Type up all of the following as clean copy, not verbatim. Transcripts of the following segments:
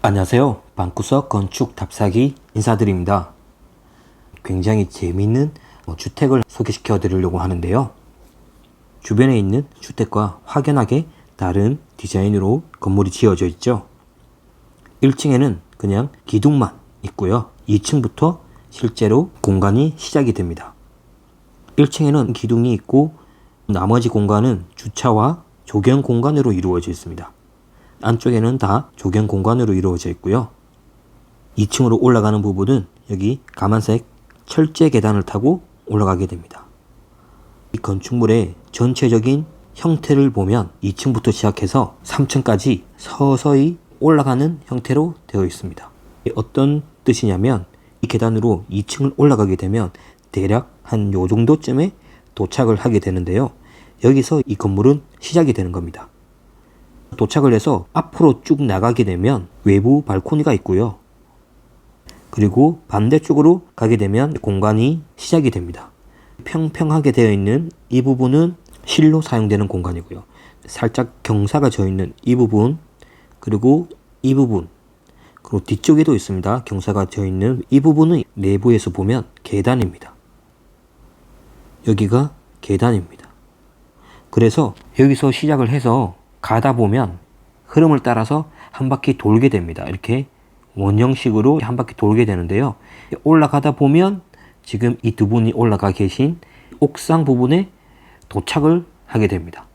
안녕하세요. 방구석 건축 답사기 인사드립니다. 굉장히 재미있는 주택을 소개시켜 드리려고 하는데요. 주변에 있는 주택과 확연하게 다른 디자인으로 건물이 지어져 있죠. 1층에는 그냥 기둥만 있고요. 2층부터 실제로 공간이 시작이 됩니다. 1층에는 기둥이 있고 나머지 공간은 주차와 조경 공간으로 이루어져 있습니다. 안쪽에는 다 조경 공간으로 이루어져 있고요. 2층으로 올라가는 부분은 여기 까만색 철제 계단을 타고 올라가게 됩니다. 이 건축물의 전체적인 형태를 보면 2층부터 시작해서 3층까지 서서히 올라가는 형태로 되어 있습니다. 어떤 뜻이냐면 이 계단으로 2층을 올라가게 되면 대략 한 요 정도쯤에 도착을 하게 되는데요. 여기서 이 건물은 시작이 되는 겁니다. 도착을 해서 앞으로 쭉 나가게 되면 외부 발코니가 있고요. 그리고 반대쪽으로 가게 되면 공간이 시작이 됩니다. 평평하게 되어 있는 이 부분은 실로 사용되는 공간이고요. 살짝 경사가 져 있는 이 부분, 그리고 이 부분, 그리고 뒤쪽에도 있습니다. 경사가 져 있는 이 부분은 내부에서 보면 계단입니다. 여기가 계단입니다. 그래서 여기서 시작을 해서 가다 보면 흐름을 따라서 한 바퀴 돌게 됩니다. 이렇게 원형식으로 한 바퀴 돌게 되는데요. 올라가다 보면 지금 이 두 분이 올라가 계신 옥상 부분에 도착을 하게 됩니다.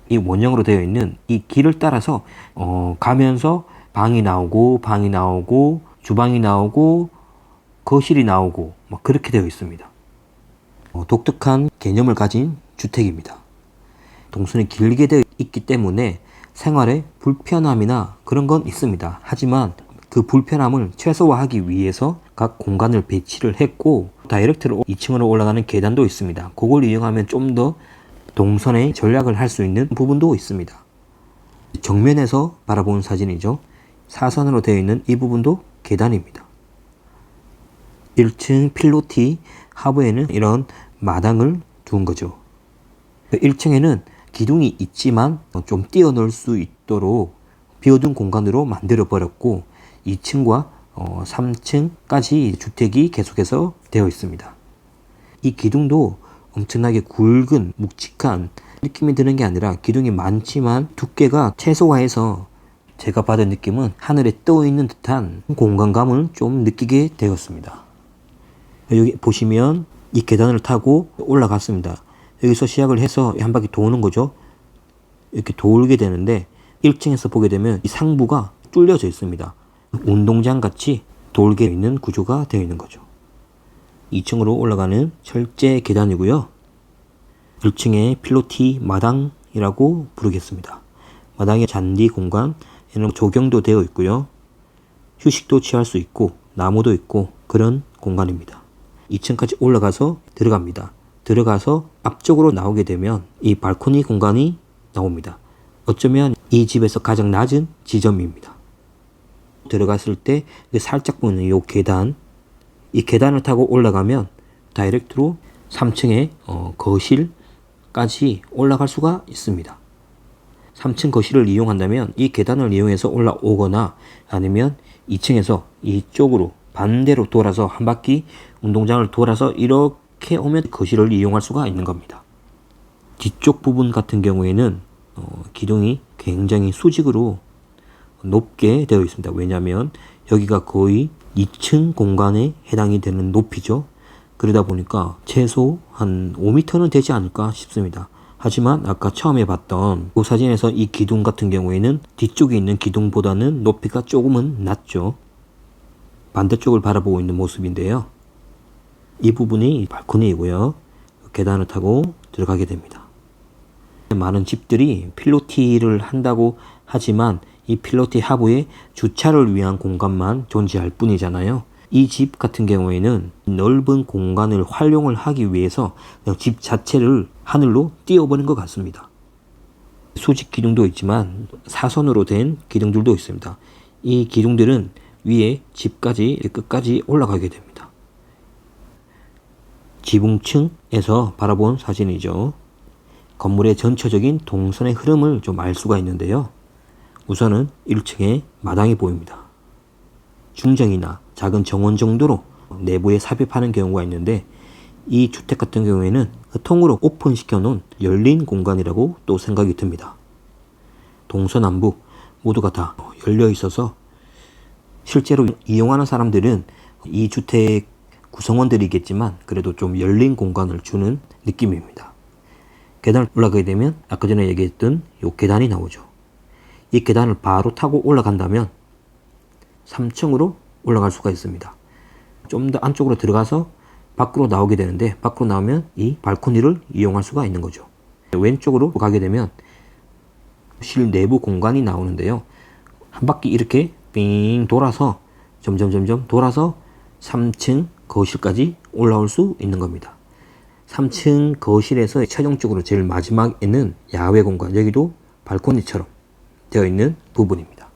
이 원형으로 되어 있는 이 길을 따라서 가면서 방이 나오고 주방이 나오고 거실이 나오고 그렇게 되어 있습니다. 독특한 개념을 가진 주택입니다. 동선이 길게 되어 있기 때문에 생활에 불편함이나 그런 건 있습니다. 하지만 그 불편함을 최소화하기 위해서 각 공간을 배치를 했고, 다이렉트로 2층으로 올라가는 계단도 있습니다. 그걸 이용하면 좀 더 동선의 전략을 할 수 있는 부분도 있습니다. 정면에서 바라본 사진이죠. 사선으로 되어 있는 이 부분도 계단입니다. 1층 필로티 하부에는 이런 마당을 두은 거죠. 1층에는 기둥이 있지만 좀 뛰어놀 수 있도록 비워둔 공간으로 만들어 버렸고, 2층과 3층까지 주택이 계속해서 되어 있습니다. 이 기둥도 엄청나게 굵은 묵직한 느낌이 드는 게 아니라 기둥이 많지만 두께가 최소화해서 제가 받은 느낌은 하늘에 떠 있는 듯한 공간감을 좀 느끼게 되었습니다. 여기 보시면 이 계단을 타고 올라갔습니다. 여기서 시작을 해서 한 바퀴 도는 거죠. 이렇게 돌게 되는데 1층에서 보게 되면 이 상부가 뚫려져 있습니다. 운동장 같이 돌게 있는 구조가 되어 있는 거죠. 2층으로 올라가는 철제 계단이고요. 1층에 필로티 마당이라고 부르겠습니다. 마당의 잔디 공간, 에는 조경도 되어 있고요. 휴식도 취할 수 있고 나무도 있고 그런 공간입니다. 2층까지 올라가서 들어갑니다. 들어가서 앞쪽으로 나오게 되면 이 발코니 공간이 나옵니다. 어쩌면 이 집에서 가장 낮은 지점입니다. 들어갔을 때 살짝 보이는 이 계단, 이 계단을 타고 올라가면 다이렉트로 3층의 거실까지 올라갈 수가 있습니다. 3층 거실을 이용한다면 이 계단을 이용해서 올라오거나 아니면 2층에서 이쪽으로 반대로 돌아서 한 바퀴 운동장을 돌아서 이렇게 오면 거실을 이용할 수가 있는 겁니다. 뒤쪽 부분 같은 경우에는 기둥이 굉장히 수직으로 높게 되어 있습니다. 왜냐하면 여기가 거의 2층 공간에 해당이 되는 높이죠. 그러다 보니까 최소 한 5m는 되지 않을까 싶습니다. 하지만 아까 처음에 봤던 그 사진에서 이 기둥 같은 경우에는 뒤쪽에 있는 기둥보다는 높이가 조금은 낮죠. 반대쪽을 바라보고 있는 모습인데요. 이 부분이 발코니이고요. 계단을 타고 들어가게 됩니다. 많은 집들이 필로티를 한다고 하지만 이 필로티 하부에 주차를 위한 공간만 존재할 뿐이잖아요. 이 집 같은 경우에는 넓은 공간을 활용을 하기 위해서 그냥 집 자체를 하늘로 띄워버린 것 같습니다. 수직 기둥도 있지만 사선으로 된 기둥들도 있습니다. 이 기둥들은 위에 집까지 끝까지 올라가게 됩니다. 지붕층에서 바라본 사진이죠. 건물의 전체적인 동선의 흐름을 좀 알 수가 있는데요. 우선은 1층에 마당이 보입니다. 중정이나 작은 정원 정도로 내부에 삽입하는 경우가 있는데, 이 주택 같은 경우에는 통으로 오픈시켜 놓은 열린 공간이라고 또 생각이 듭니다. 동서남북 모두가 다 열려 있어서 실제로 이용하는 사람들은 이 주택 구성원들이겠지만 그래도 좀 열린 공간을 주는 느낌입니다. 계단을 올라가게 되면 아까 전에 얘기했던 이 계단이 나오죠. 이 계단을 바로 타고 올라간다면 3층으로 올라갈 수가 있습니다. 좀 더 안쪽으로 들어가서 밖으로 나오게 되는데, 밖으로 나오면 이 발코니를 이용할 수가 있는 거죠. 왼쪽으로 가게 되면 실 내부 공간이 나오는데요. 한 바퀴 이렇게 빙 돌아서 점점 돌아서 3층 거실까지 올라올 수 있는 겁니다. 3층 거실에서 최종적으로 제일 마지막에는 야외 공간, 여기도 발코니처럼 되어 있는 부분입니다.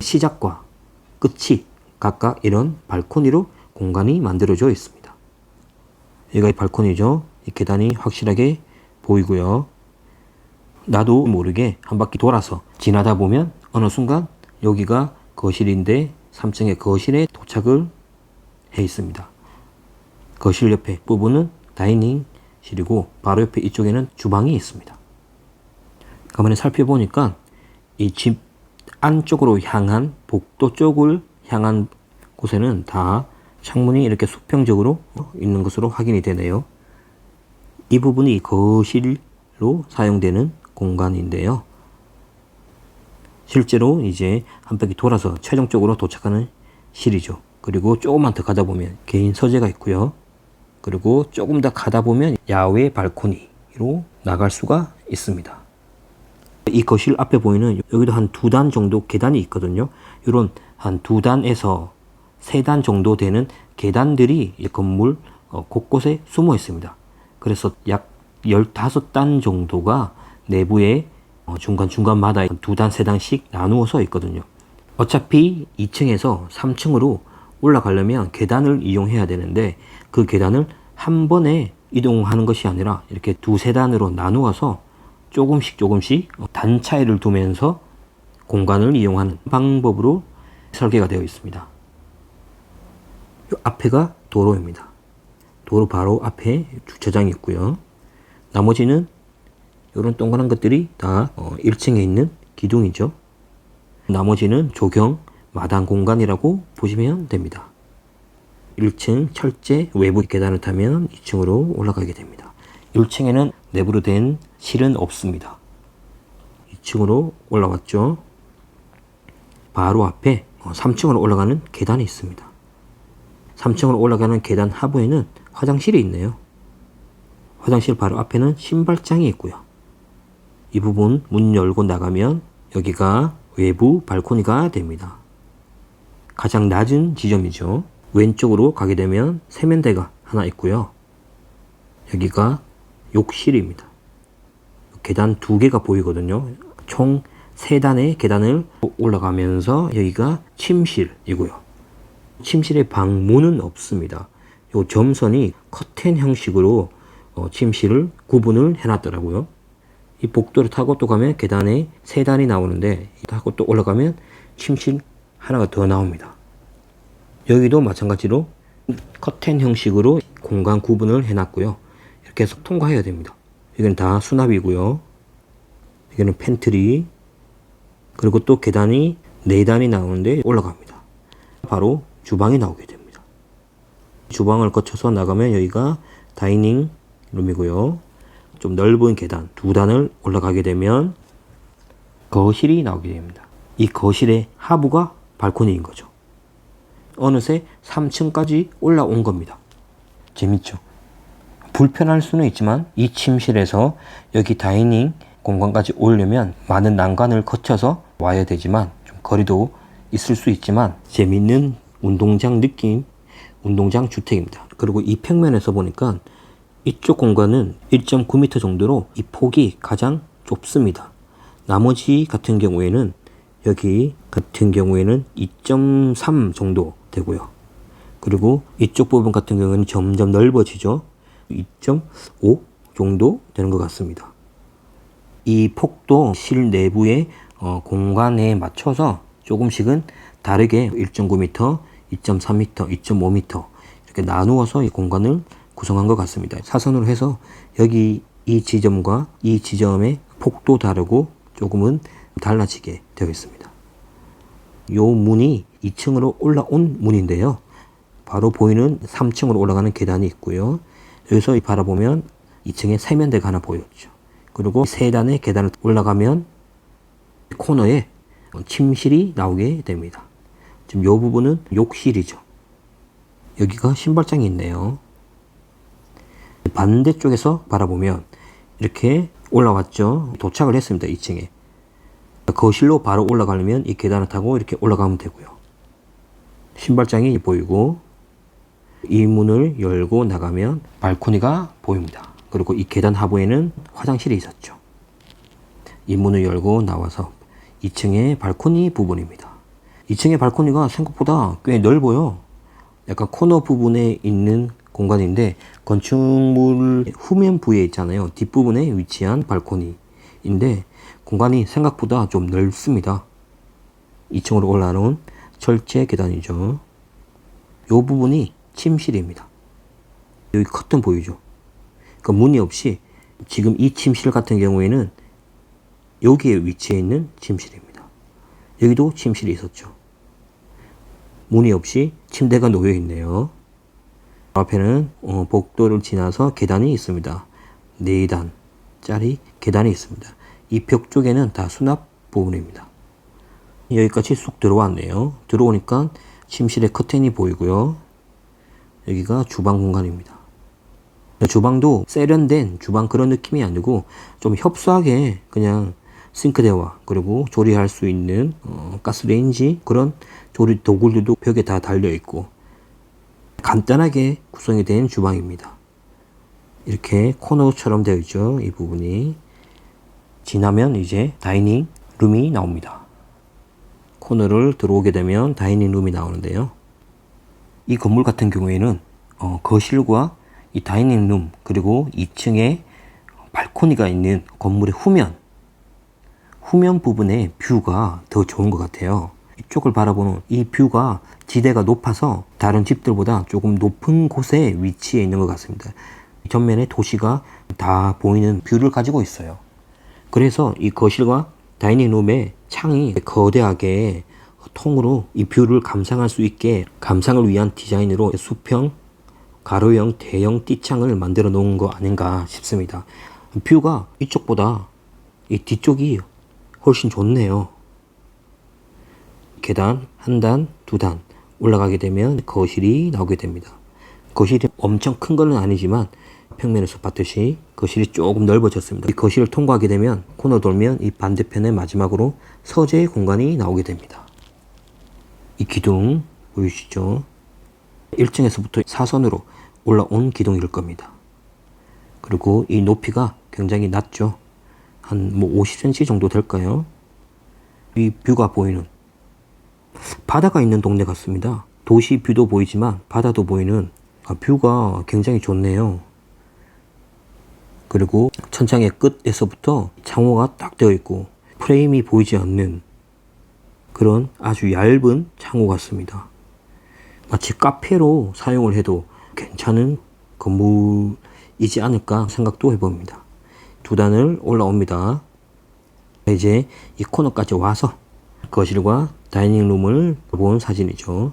시작과 끝이 각각 이런 발코니로 공간이 만들어져 있습니다. 여기가 발코니죠. 이 계단이 확실하게 보이고요. 나도 모르게 한 바퀴 돌아서 지나다 보면 어느 순간 여기가 거실인데 3층의 거실에 도착을 해 있습니다. 거실 옆에 부분은 다이닝실이고 바로 옆에 이쪽에는 주방이 있습니다. 가만히 살펴보니까 이 집 안쪽으로 향한 복도 쪽을 향한 곳에는 다 창문이 이렇게 수평적으로 있는 것으로 확인이 되네요. 이 부분이 거실로 사용되는 공간인데요. 실제로 이제 한 바퀴 돌아서 최종적으로 도착하는 실이죠. 그리고 조금만 더 가다 보면 개인 서재가 있고요. 그리고 조금 더 가다 보면 야외 발코니로 나갈 수가 있습니다. 이 거실 앞에 보이는 여기도 한 2단 정도 계단이 있거든요. 이런 한 2단에서 3단 정도 되는 계단들이 이 건물 곳곳에 숨어 있습니다. 그래서 약 15단 정도가 내부에 중간중간마다 2단, 3단씩 나누어서 있거든요. 어차피 2층에서 3층으로 올라가려면 계단을 이용해야 되는데, 그 계단을 한 번에 이동하는 것이 아니라 이렇게 2, 3단으로 나누어서 조금씩 단차이를 두면서 공간을 이용하는 방법으로 설계가 되어 있습니다. 이 앞에가 도로입니다. 도로 바로 앞에 주차장이 있고요. 나머지는 이런 동그란 것들이 다 1층에 있는 기둥이죠. 나머지는 조경, 마당 공간이라고 보시면 됩니다. 1층 철제 외부 계단을 타면 2층으로 올라가게 됩니다. 1층에는 내부로 된 실은 없습니다. 2층으로 올라왔죠. 바로 앞에 3층으로 올라가는 계단이 있습니다. 3층으로 올라가는 계단 하부에는 화장실이 있네요. 화장실 바로 앞에는 신발장이 있고요. 이 부분 문 열고 나가면 여기가 외부 발코니가 됩니다. 가장 낮은 지점이죠. 왼쪽으로 가게 되면 세면대가 하나 있고요. 여기가 욕실입니다. 계단 2개가 보이거든요. 총 3단의 계단을 올라가면서 여기가 침실이고요. 침실의 방문은 없습니다. 요 점선이 커튼 형식으로 침실을 구분을 해놨더라고요. 이 복도를 타고 또 가면 계단에 3단이 나오는데, 타고 또 올라가면 침실 하나가 더 나옵니다. 여기도 마찬가지로 커튼 형식으로 공간 구분을 해놨고요. 이렇게 해서 통과해야 됩니다. 여기는 다 수납이고요. 여기는 팬트리, 그리고 또 계단이 4단이 나오는데 올라갑니다. 바로 주방이 나오게 됩니다. 주방을 거쳐서 나가면 여기가 다이닝 룸이고요. 좀 넓은 계단 2단을 올라가게 되면 거실이 나오게 됩니다. 이 거실의 하부가 발코니인 거죠. 어느새 3층까지 올라온 겁니다. 재밌죠? 불편할 수는 있지만 이 침실에서 여기 다이닝 공간까지 오려면 많은 난관을 거쳐서 와야 되지만, 좀 거리도 있을 수 있지만 재밌는 운동장 느낌, 운동장 주택입니다. 그리고 이 평면에서 보니까 이쪽 공간은 1.9m 정도로 이 폭이 가장 좁습니다. 나머지 같은 경우에는 여기 같은 경우에는 2.3 정도 되고요. 그리고 이쪽 부분 같은 경우에는 점점 넓어지죠. 2.5 정도 되는 것 같습니다. 이 폭도 실내부의 공간에 맞춰서 조금씩은 다르게 1.9m, 2.3m, 2.5m 이렇게 나누어서 이 공간을 구성한 것 같습니다. 사선으로 해서 여기 이 지점과 이 지점의 폭도 다르고 조금은 달라지게 되어 있습니다. 이 문이 2층으로 올라온 문인데요. 바로 보이는 3층으로 올라가는 계단이 있고요. 여기서 바라보면 2층에 세면대가 하나 보였죠. 그리고 세 단의 계단을 올라가면 코너에 침실이 나오게 됩니다. 지금 이 부분은 욕실이죠. 여기가 신발장이 있네요. 반대쪽에서 바라보면 이렇게 올라왔죠. 도착을 했습니다. 2층에. 거실로 바로 올라가려면 이 계단을 타고 이렇게 올라가면 되고요. 신발장이 보이고 이 문을 열고 나가면 발코니가 보입니다. 그리고 이 계단 하부에는 화장실이 있었죠. 이 문을 열고 나와서 2층의 발코니 부분입니다. 2층의 발코니가 생각보다 꽤 넓어요. 약간 코너 부분에 있는 공간인데 건축물 후면 부에 있잖아요. 뒷부분에 위치한 발코니인데 공간이 생각보다 좀 넓습니다. 2층으로 올라오는 철제 계단이죠. 이 부분이 침실입니다. 여기 커튼 보이죠? 그러니까 문이 없이 지금 이 침실 같은 경우에는 여기에 위치해 있는 침실입니다. 여기도 침실이 있었죠. 문이 없이 침대가 놓여 있네요. 앞에는 복도를 지나서 계단이 있습니다. 4단짜리 계단이 있습니다. 이 벽 쪽에는 다 수납 부분입니다. 여기까지 쑥 들어왔네요. 들어오니까 침실에 커튼이 보이고요. 여기가 주방 공간입니다. 주방도 세련된 주방 그런 느낌이 아니고 좀 협소하게 그냥 싱크대와 그리고 조리할 수 있는 가스레인지 그런 조리 도구들도 벽에 다 달려 있고 간단하게 구성이 된 주방입니다. 이렇게 코너처럼 되어 있죠. 이 부분이 지나면 이제 다이닝 룸이 나옵니다. 코너를 들어오게 되면 다이닝 룸이 나오는데요. 이 건물 같은 경우에는 거실과 이 다이닝 룸 그리고 2층에 발코니가 있는 건물의 후면 부분의 뷰가 더 좋은 것 같아요. 이쪽을 바라보는 이 뷰가 지대가 높아서 다른 집들보다 조금 높은 곳에 위치해 있는 것 같습니다. 전면에 도시가 다 보이는 뷰를 가지고 있어요. 그래서 이 거실과 다이닝 룸의 창이 거대하게 통으로 이 뷰를 감상할 수 있게 감상을 위한 디자인으로 수평, 가로형, 대형 띠창을 만들어 놓은 거 아닌가 싶습니다. 뷰가 이쪽보다 이 뒤쪽이 훨씬 좋네요. 계단 한 단, 두 단 올라가게 되면 거실이 나오게 됩니다. 거실이 엄청 큰 건 아니지만 평면에서 봤듯이 거실이 조금 넓어졌습니다. 이 거실을 통과하게 되면 코너 돌면 이 반대편에 마지막으로 서재 공간이 나오게 됩니다. 이 기둥 보이시죠? 1층에서부터 사선으로 올라온 기둥일 겁니다. 그리고 이 높이가 굉장히 낮죠. 한 50cm 정도 될까요? 이 뷰가 보이는 바다가 있는 동네 같습니다. 도시 뷰도 보이지만 바다도 보이는 뷰가 굉장히 좋네요. 그리고 천장의 끝에서부터 창호가 딱 되어 있고 프레임이 보이지 않는 그런 아주 얇은 창호 같습니다. 마치 카페로 사용을 해도 괜찮은 건물이지 않을까 생각도 해봅니다. 두 단을 올라옵니다. 이제 이 코너까지 와서 거실과 다이닝룸을 본 사진이죠.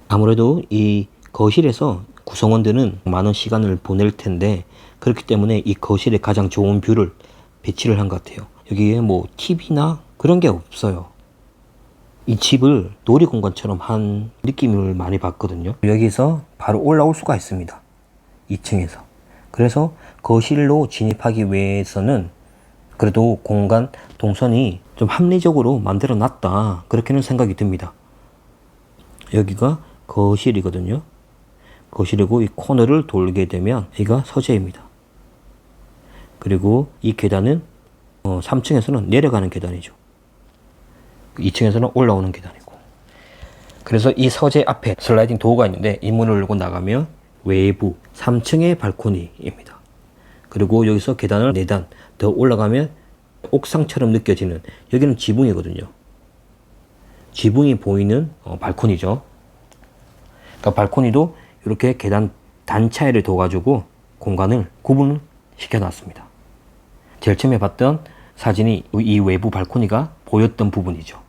아무래도 이 거실에서 구성원들은 많은 시간을 보낼 텐데 그렇기 때문에 이 거실에 가장 좋은 뷰를 배치를 한 것 같아요. 여기에 뭐 TV나 그런 게 없어요. 이 집을 놀이공간처럼 한 느낌을 많이 받거든요. 여기서 바로 올라올 수가 있습니다. 2층에서. 그래서 거실로 진입하기 위해서는 그래도 공간 동선이 좀 합리적으로 만들어 놨다 그렇게는 생각이 듭니다. 여기가 거실이거든요. 거실이고 이 코너를 돌게 되면 여기가 서재입니다. 그리고 이 계단은 3층에서는 내려가는 계단이죠. 2층에서는 올라오는 계단이고. 그래서 이 서재 앞에 슬라이딩 도어가 있는데 이 문을 열고 나가면 외부 3층의 발코니입니다. 그리고 여기서 계단을 4단 더 올라가면 옥상처럼 느껴지는, 여기는 지붕이거든요. 지붕이 보이는 발코니죠. 그러니까 발코니도 이렇게 계단 단차이를 둬가지고 공간을 구분을 시켜놨습니다. 제일 처음에 봤던 사진이 이 외부 발코니가 보였던 부분이죠.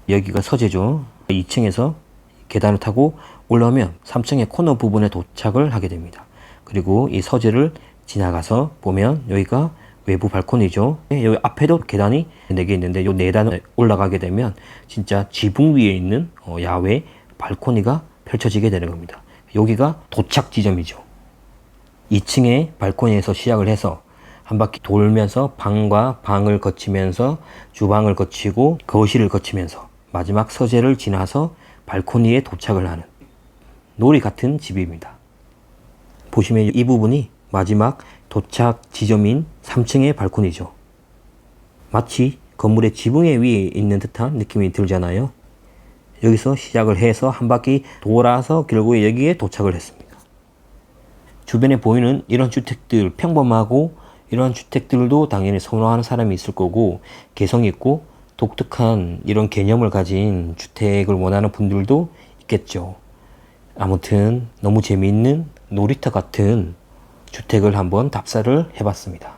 여기가 서재죠. 2층에서 계단을 타고 올라오면 3층의 코너 부분에 도착을 하게 됩니다. 그리고 이 서재를 지나가서 보면 여기가 외부 발코니죠. 여기 앞에도 계단이 4개 있는데 이 4단을 올라가게 되면 진짜 지붕 위에 있는 야외 발코니가 펼쳐지게 되는 겁니다. 여기가 도착 지점이죠. 2층의 발코니에서 시작을 해서 한 바퀴 돌면서 방과 방을 거치면서 주방을 거치고 거실을 거치면서 마지막 서재를 지나서 발코니에 도착을 하는 놀이 같은 집입니다. 보시면 이 부분이 마지막 도착 지점인 3층의 발코니죠. 마치 건물의 지붕에 위에 있는 듯한 느낌이 들잖아요. 여기서 시작을 해서 한 바퀴 돌아서 결국에 여기에 도착을 했습니다. 주변에 보이는 이런 주택들, 평범하고 이런 주택들도 당연히 선호하는 사람이 있을 거고, 개성 있고 독특한 이런 개념을 가진 주택을 원하는 분들도 있겠죠. 아무튼 너무 재미있는 놀이터 같은 주택을 한번 답사를 해봤습니다.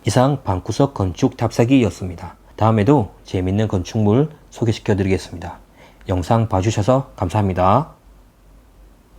이상 방구석 건축 답사기였습니다. 다음에도 재미있는 건축물 소개시켜 드리겠습니다. 영상 봐주셔서 감사합니다.